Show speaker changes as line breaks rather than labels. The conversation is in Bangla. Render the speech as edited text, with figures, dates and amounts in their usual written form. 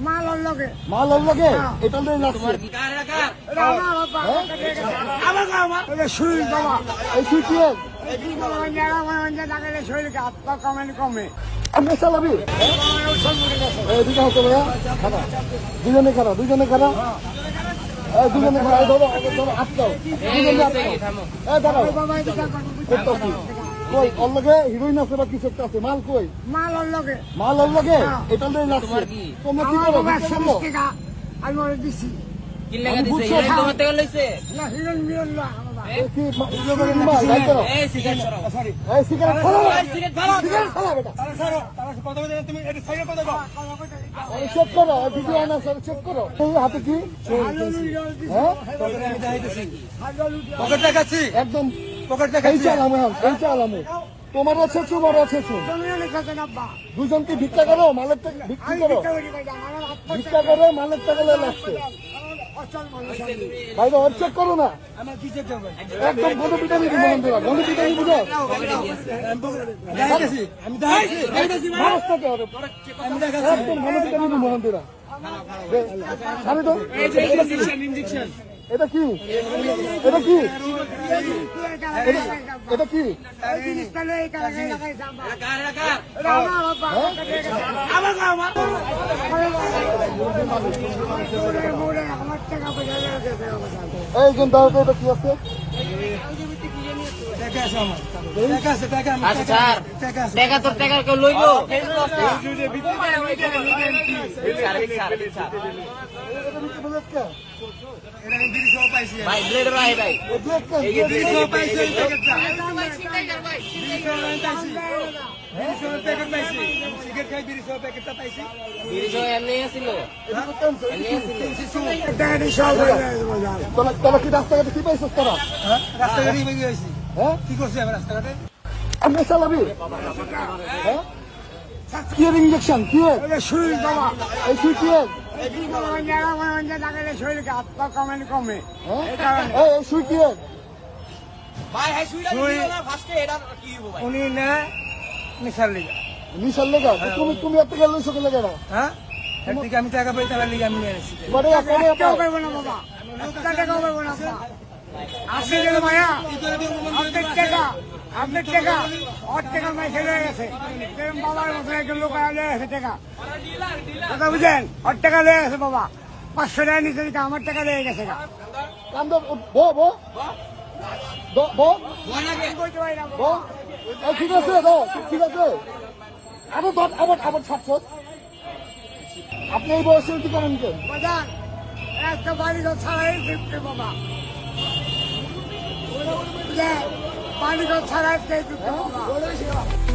মালের লগে
এটা লই লাগছে
শরীর বাবা
এই কি কি
শরীরকে হাত পা কমে কমে
আমি চালাবি এদিকে হতো ভাইয়া খারাপ দুজনে খারাপ দুজনে খারাপ দুজনে খারাপ ধরো ধরো আটকাও দুজনে আটকাও দাঁড়াও করতেছি কই ওর লগে হিরোইন আছে বা কিছু একটা আছে মাল কই মালের লগে এটা লই লাগছে তোমরা কি করো
আমি মনে দিছি
একদম তোমার আছে বড় আছে দুজনকে ভিক্ষা করো মালের টাকা ভিক্ষা করো ভিক্ষা করে মালের টাকা লাগছে ভাই ওর চেক করো না একদম গণপিটানি মহেন্দ্রা গণপিটানি বুঝো একদম গণপিটানি মহেন্দ্রা ছাড়ে তো এটা কি এটা কি এটা কি এই কিন্তু এটা কি আছে তোরা কি রাস্তাঘাটে কি পাইছিস তোরা
রাস্তাঘাটে
হ্যাঁ
কি করছি আমি রাস্তাঘাটে
আমি চালাবি হ্যাঁ কি ইঞ্জেকশন কি
শরীর বাবা
এই কি কি
শরীরকে হাত পা কমে কমে
এই সুই কি
উনি না মিশাল লিগা
নিশাল লেগা তুমি তুমি এত গেল সকালে লেগা না
হ্যাঁ এদিকে আমি টাকা পাই তাহলে লিগা আমি নিয়ে আসছি
মানে
টাকাও পাইবো না বাবা টাকাও পাইবো না আসলে গেল ভাইয়া আপনার টাকা ওর টাকা মাই খেলে গেছে বাবার মতো একজন লোক লয়ে টাকা কথা বুঝেন ওর টাকা লয়ে গেছে বাবা 500 টাকা নিচে দিকে আমার টাকা লয়ে গেছে
ঠিক আছে ঠিক আছে আবার আবার আবার ছাড়ছ আপনি এই বয়সে কি করেন কেন
একটা বাড়ি ঘর ছাড়াই ঢুকতে বাবা বাড়ি ঘর ছাড়াই ঢুকতে বাবা